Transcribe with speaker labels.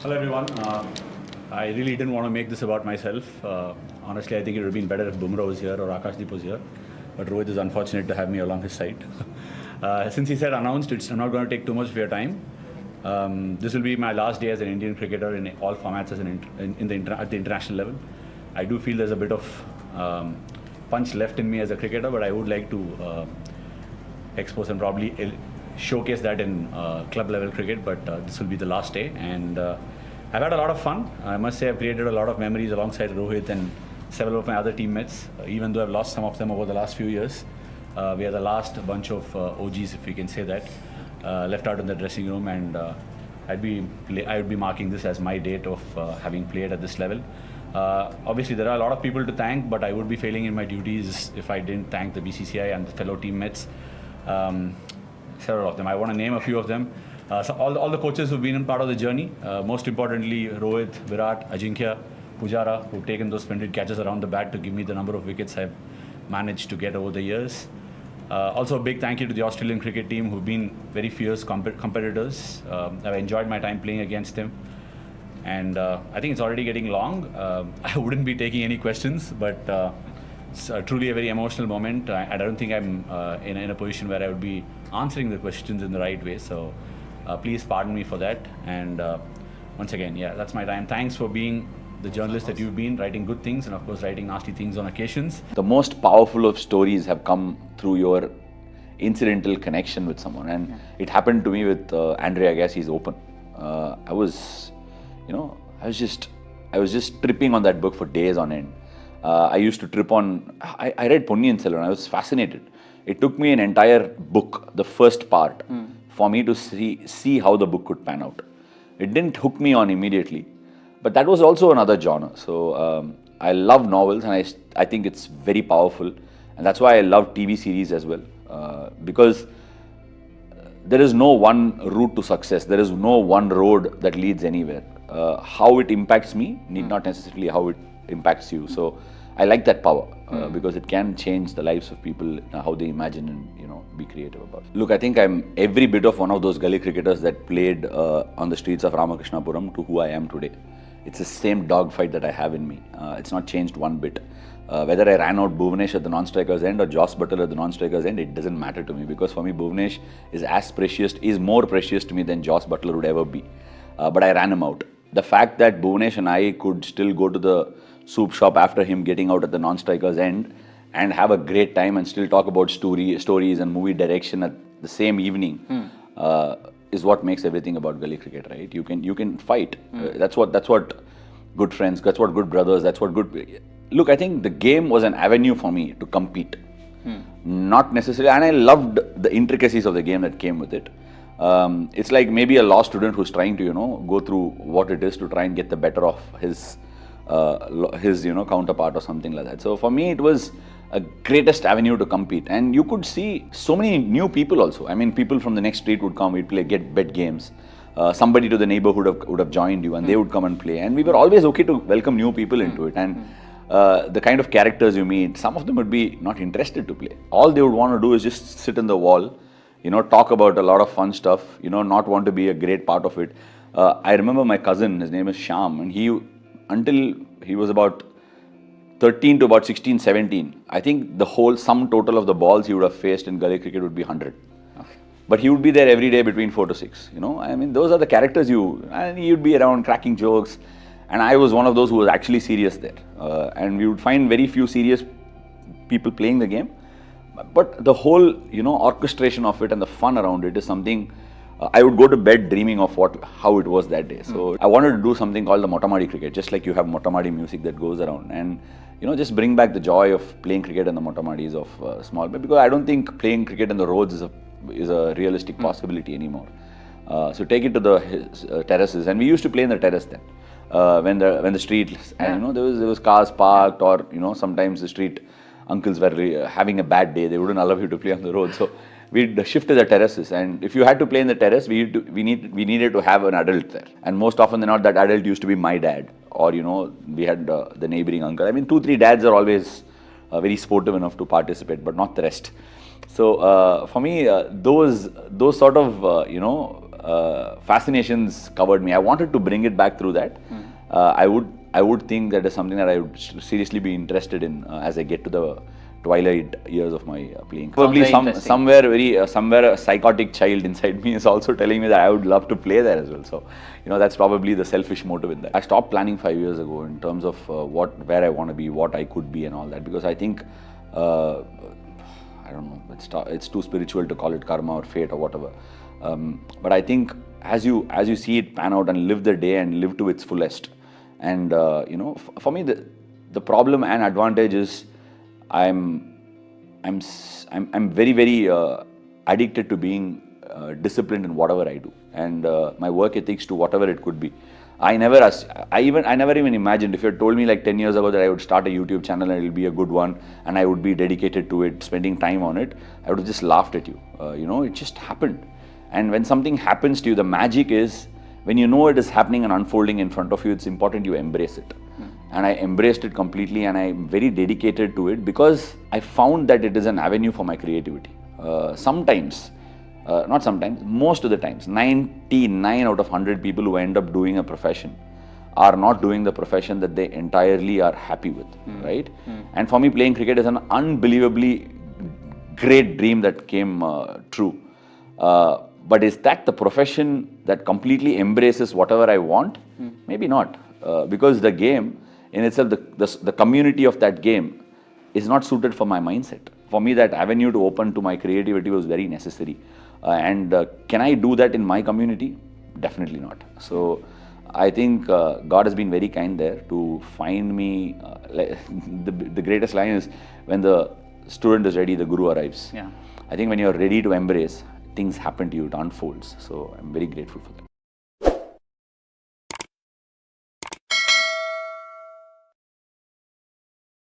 Speaker 1: Hello everyone. I really didn't want to make this about myself. Honestly, I think it would have been better if Bumrah was here or Akashdeep was here. But Rohit is unfortunate to have me along his side. Since he said announced, I'm not going to take too much of your time. This will be my last day as an Indian cricketer in all formats at the international level. I do feel there's a bit of punch left in me as a cricketer, but I would like to expose and probably showcase that in club level cricket, but this will be the last day, and I've had a lot of fun. I must say I've created a lot of memories alongside Rohit and several of my other teammates, even though I've lost some of them over the last few years. We are the last bunch of OGs, if we can say that, left out in the dressing room, and I would be marking this as my date of having played at this level. Obviously, there are a lot of people to thank, but I would be failing in my duties if I didn't thank the BCCI and the fellow teammates. Several of them. I want to name a few of them. So all the coaches who've been in part of the journey. Most importantly, Rohit, Virat, Ajinkya, Pujara, who've taken those splendid catches around the bat to give me the number of wickets I've managed to get over the years. Also, a big thank you to the Australian cricket team, who've been very fierce competitors. I've enjoyed my time playing against them. And I think it's already getting long. I wouldn't be taking any questions, but it's truly a very emotional moment. I don't think I'm in a position where I would be answering the questions in the right way. So please pardon me for that. And once again, yeah, that's my time. Thanks for being the journalist that you've been, writing good things and of course writing nasty things on occasions.
Speaker 2: The most powerful of stories have come through your incidental connection with someone, and it happened to me with Andre Agassi's Open. I was just tripping on that book for days on end. I used to trip on. I read Ponniyin Selvan. I was fascinated. It took me an entire book, the first part, for me to see how the book could pan out. It didn't hook me on immediately, but that was also another genre. So I love novels, and I think it's very powerful, and that's why I love TV series as well, because there is no one route to success. There is no one road that leads anywhere. How it impacts me need not necessarily how it impacts you. So I like that power because it can change the lives of people, how they imagine and be creative about it. Look, I think I'm every bit of one of those gully cricketers that played on the streets of Ramakrishnapuram to who I am today. It's the same dogfight that I have in me. It's not changed one bit. Whether I ran out Bhuvanesh at the non-striker's end or Joss Butler at the non-striker's end, it doesn't matter to me, because for me Bhuvanesh is more precious to me than Joss Butler would ever be. But I ran him out. The fact that Bhuvanesh and I could still go to the soup shop after him getting out at the non-striker's end and have a great time and still talk about stories and movie direction at the same evening is what makes everything about gully cricket, right? You can fight. That's what good friends, that's what good brothers, that's what good... Look, I think the game was an avenue for me to compete. Not necessarily, and I loved the intricacies of the game that came with it. It's like maybe a law student who's trying to, go through what it is to try and get the better of his counterpart or something like that. So for me, it was a greatest avenue to compete, and you could see so many new people also. I mean, people from the next street would come, we'd get bet games. Somebody to the neighborhood would have joined you, and they would come and play. And we were always okay to welcome new people into it. And the kind of characters you meet, some of them would be not interested to play. All they would want to do is just sit in the wall, talk about a lot of fun stuff, not want to be a great part of it. I remember my cousin, his name is Shyam, and until he was about 13 to about 16, 17, I think the whole sum total of the balls he would have faced in gully cricket would be 100. Okay. But he would be there every day between 4 to 6, I mean, those are the characters and he would be around cracking jokes. And I was one of those who was actually serious there. And we would find very few serious people playing the game. But the whole, orchestration of it and the fun around it is something I would go to bed dreaming of how it was that day. So I wanted to do something called the Motamadi cricket, just like you have Motamadi music that goes around. And, just bring back the joy of playing cricket in the Motamadis of small. Because I don't think playing cricket in the roads is a realistic possibility anymore. So take it to the terraces. And we used to play in the terrace then. When the street, and there was cars parked, or sometimes the street uncles were having a bad day, they wouldn't allow you to play on the road. So we'd shift to the terraces, and if you had to play in the terrace, we needed to have an adult there. And most often than not, that adult used to be my dad, or we had the neighboring uncle. I mean, 2-3 dads are always very sportive enough to participate, but not the rest. So for me, those sort of fascinations covered me. I wanted to bring it back through that. I would think that is something that I would seriously be interested in as I get to the twilight years of my playing. Probably somewhere a psychotic child inside me is also telling me that I would love to play there as well. So, that's probably the selfish motive in that. I stopped planning 5 years ago in terms of where I want to be, what I could be and all that, because I think, I don't know, it's too spiritual to call it karma or fate or whatever. But I think as you see it pan out and live the day and live to its fullest, and for me the problem and advantage is I'm very, very addicted to being disciplined in whatever I do, and my work ethics to whatever it could be. I never even imagined, if you had told me like 10 years ago that I would start a YouTube channel and it will be a good one and I would be dedicated to it, spending time on it, I would have just laughed at you. It just happened. And when something happens to you, the magic is when you know it is happening and unfolding in front of you, it's important you embrace it. And I embraced it completely, and I'm very dedicated to it because I found that it is an avenue for my creativity. Most of the times, 99 out of 100 people who end up doing a profession are not doing the profession that they entirely are happy with, right? And for me, playing cricket is an unbelievably great dream that came true. But is that the profession that completely embraces whatever I want? Maybe not, because the game in itself, the community of that game is not suited for my mindset. For me, that avenue to open to my creativity was very necessary. And can I do that in my community? Definitely not. So I think God has been very kind there to find me. The greatest line is, when the student is ready, the guru arrives.
Speaker 3: Yeah.
Speaker 2: I think when you're ready to embrace, things happen to you, it unfolds. So I'm very grateful for that.